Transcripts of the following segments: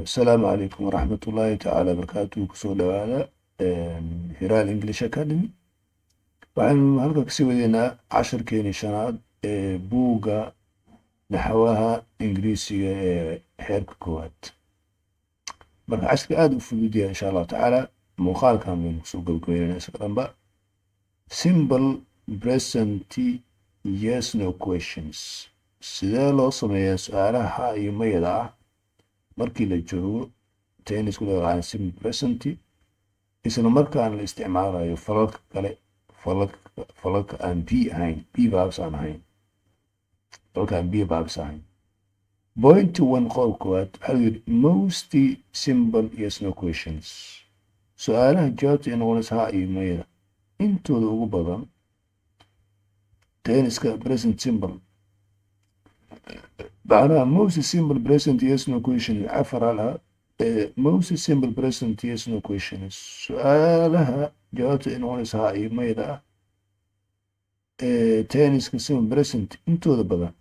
السلام عليكم ورحمة الله تعالى وبركاته كسو دوالا هلال انجليش اكاديمي waxaynu halka kasii wadeynaa casharkeeni shanaad ee buugga naxwaha ingiriisiga ee heerka koowaad marka casharka aada u fudud yahay insha allahu tacaala muuqaalkan baynu kusoo gabagabeynayna isaga dhanba simple present yes no questions sidee loo sameeyaa su-aalaha ha iyo mayada ah markii la joogo tennisku loo yaqaan simple present isla markaana la isticmaalayo falalka kale falalka aan b ahayn b verbs aan ahayn falalka aan b verbs ahayn point one qodob koowaad waxaa yidhi most simple yes no questions su-aalaha jawaabta ay noqonaysa ha iyo mayada intooda ugu badan tenniska present simple معناها most simple present yes no question عفر لها most simple present yes no questions سؤالها جوابته إنه نسها أي ميدا تانيس simple present انتو ذا بدا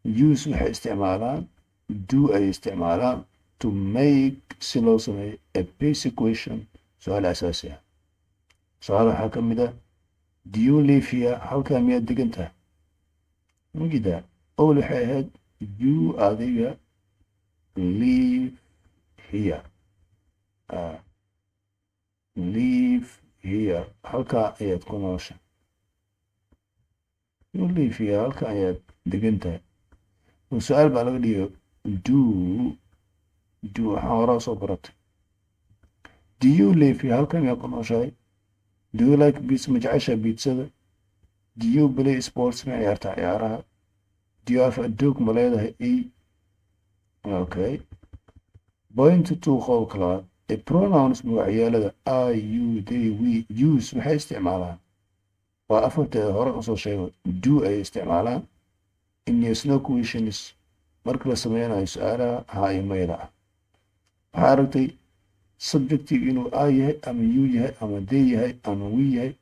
use وحي استعمالان do أي استعمالان to make سلوسمي a basic question سؤال أساسي سؤال حكم ده do you live here how can you دقنتها مجدا أول حاجة you adiga live here live here halka ayaad ku noosha you live here halka ayaad degan tahay su-aal baa laga dhigo do waxaa horaa soo baratay do you live here halka ayaad ku nooshahay do you like pizza ma jeceshaa pizzada do you play sports ma ciyaartaa ciyaaraha do you have a dog ma leedahay okay point two qodobka labaad ee pronouns magacyaalada I you they we use waxay isticmaalaan waa afarteeda hore usoo sheego do ay isticmaalaan in yes no questions marka la sameynayo su-aalaha ha iyo mayda ah waxaa aragtay subjective inuu I yahay ama you yahay ama they yahay ama we yahay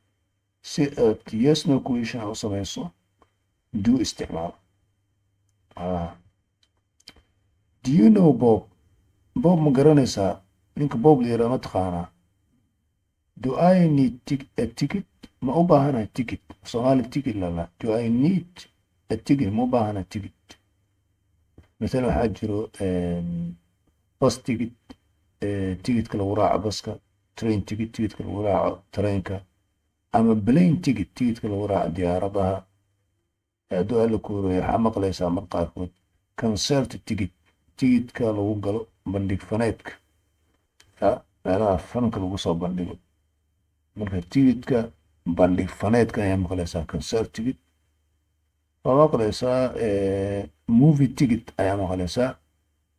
si aad yes no question u sameyso do isticmaal do you know Bob ma garanaysaa ninka Bob la yiraahdo ma taqaanaa do I need a ticket ma u baahanahay ticket Soomaali ticket lala do I need a ticket ma u baahanahay ticket مثلا waxaa jiro bus ticket ticketka lagu raaco baska train ticket ticketka lagu raaco tareenka ama plane ticket ticketka lagu raaco diyaaradaha hadduu alla kuuraya waxaa maqlaysaa mar qaarkood concert ticketka lagu galo bandhig faneedka meelaha fanka lagu soo bandhigo marka ticketka bandhig faneedka ayaa maqlaysaa concert ticket waa maqlaysaa movie ticket ayaa maqlaysaa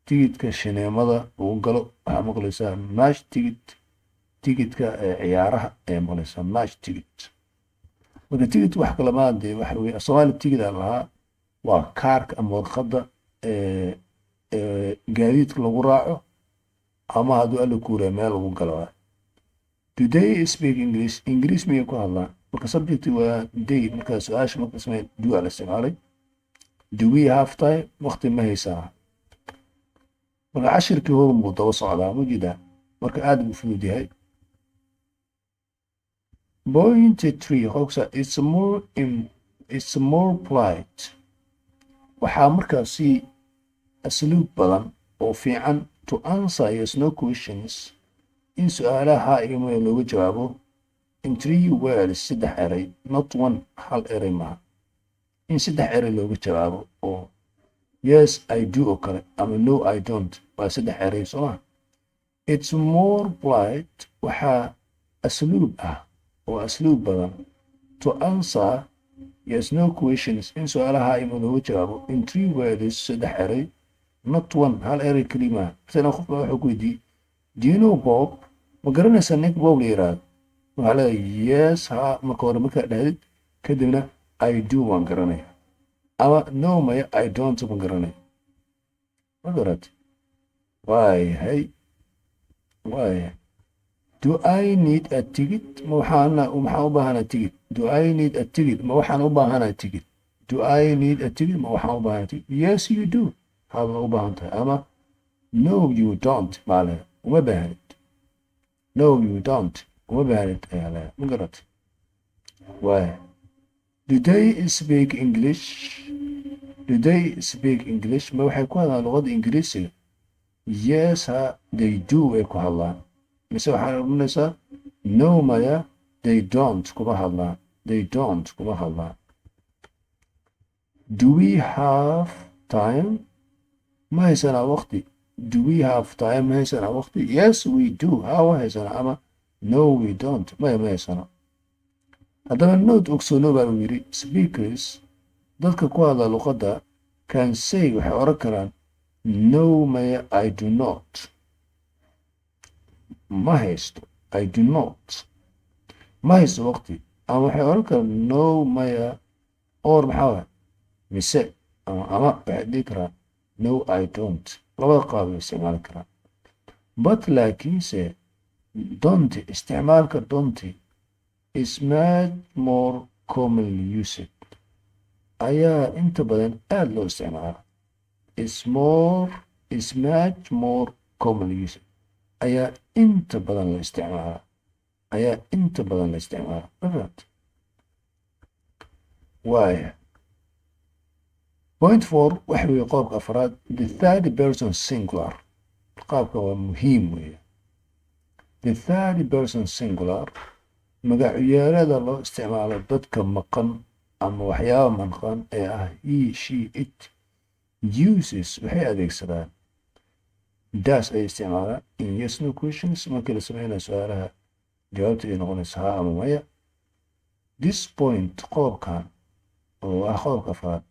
ticketka shineemada lagu galo waxaa maqlaysaa match ticketka ciyaaraha ayaa maqlaysaa match ticket marka ticket wax kalamaad dee waxa weeye Soomaali ticket aan lahaa waa kaarka ama warqadda gaadiidka lagu raaco ama hadduu alla kuuraya meel lagu galo do they speak English miyay ku hadlaan marka subject waa they marka su-aasha marka samey do la isticmaalay do we have time waqti ma haysaa marka cashirkii hore muu daba socdaa ma jidaa marka aad buu fudud yahay Point three, it's more polite. waxaa markaasi asluub badan oo fiican to answer yes no questions in su-aalaha iyo maya looga jawaabo in three words saddex eray not one hal eray maaha in saddex eray looga jawaabo oo yes I do oo kale ama no I don't waa saddex eray soo ma it's more polite waxaa asluub ah oo asluub badan to answer yes no questions in su-aalaha ima looga jawaabo in three words saddex eray not one hal eray kelima masalan qof baa wuxuu ku weydiiyey do you know Bob ma garanaysaa ninka Bob la yiraahdo waxaa leedahay yes ha marka hore markaa dhahdid kadibna I do waan garanaya ama no maya I don't ma garanayo ma garatay waayahay do I need a ticket ma waxaan u baahanahay ticket do I need a ticket ma waxaan u baahanahay ticket do I need a ticket ma waxaan u baahanahay ticket yes you do هذا u baahan tahay ama no you don't baa leedahay uma baahnid. No you don't uma baahnid ayaa leedahay ma garat. waaya do they speak English? Do they speak English? ma waxay ku hadlaan luqadda ingiriisiga? Yes ha they do way ku hadlaan. mise waxaad odhanaysaa no maya they don't kuma hadlaan. They don't kuma hadlaan. Do we have time? ma haysanaa waqti. Do we have time? ma haysanaa waqti. Yes we do. ha wa haysanaa. ama no we don't. maya ma haysanaa. haddaba note ogsoono baa uu yidhi speakers dadka ku hadla luqadda can say waxay oran karaan no maya I do not. ma haysto I do not. ma haysto waqti. ama waxay oran karaan no maya or maxaa waay mise ama waxay dhihi karaan no I don't. labada qaab ay isticmaali karaan. but laakiinse don't isticmaalka don't is much more commonly used ayaa inta badan aad loo isticmaala. is much more commonly used ayaa inta badan la isticmaala. waaya point 4 waxa weeye qoobka afraad the third person singular. qaabka waa muhiim weeye. the third person singular magacyaalada loo isticmaalo dadka maqan ama waxyaaba maqan ee ah he she it uses waxay adeegsadaan das ay isticmaalaan in yes no questions markii la sameynaya su-aalaha jawaabta ay noqonaysa ha ama maya. this point qoobkan oo ah qoobka afraad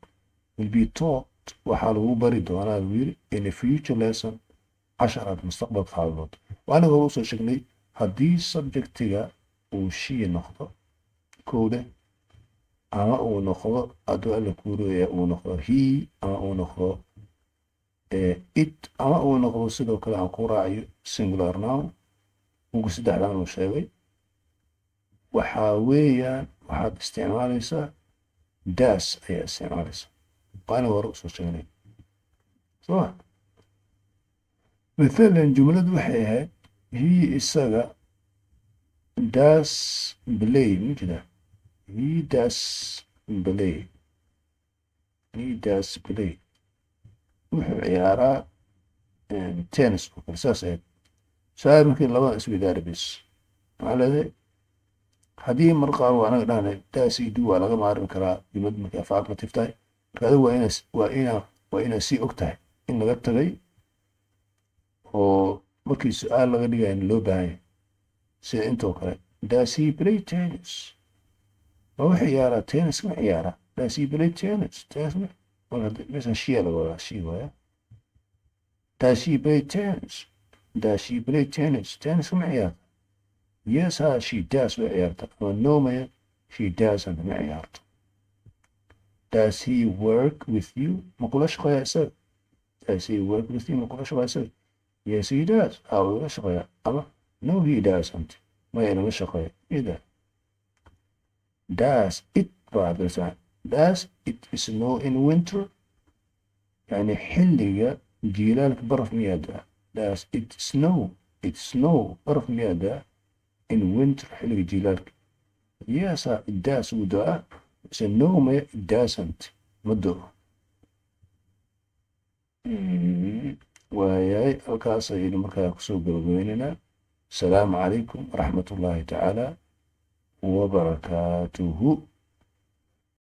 will be taught waxaa lagu bari doonaa lagu yiri in a future lesson casharaad mustaqbalka hadlood. waana hore usoo sheegnay haddii subjectiga uu shii noqdo kowde ama uu noqdo hadduu alla kuuraya uu noqdo he ama uu noqdo it ama uu noqdo sidoo kale aan ku raaciyo singular noun ugu saddexdaan uu sheegay waxaa weeyaan waxaad isticmaalaysaa das ayaa isticmaalaysaa. waana hore usoo sheegnay soo mathalan jumladu waxay ahayd he isaga does play mujida he does play wuxuu ciyaaraa tennis oo kale saas ahayd. su-aal markii labada isweydaaribis maxaa leedahay haddii mar qaar waa anaga dhahnay does he do waa laga maarmi karaa jumlad markay affirmative tahay marka adigu waa inaad sii og tahay in laga tagay oo markii su-aal laga dhigayo loo baahan yahay sida intoo kale does he play tennis ma wax ciyaaraa tennis ma ciyaaraa does he play tennis meeshan shia laga wadaa shi waaya does he play tennis tennis ma ciyaarta yes ha she does way ciyaarta ama no maya she doesn't ma ciyaarto. does he work with you ma kula shaqeeyaa isaga does he work with you ma kula shaqeeyaa isaga yes he does ha wuu la shaqeeyaa ama no he doesn't maya inala shaqeeya either. does it does it snow in winter يعني xilliga jiilaalka baraf miyaa daa. does it snow baraf miyaa daa in winter xilliga jiilaalka. yes it does wuu daa mise no maya it doesn't ma doo. waayahay halkaas ayaynu markaa kusoo gabagabaynaynaa. asalaamu calaykum waraxmat ullaahi tacaala wabarakaatuhu.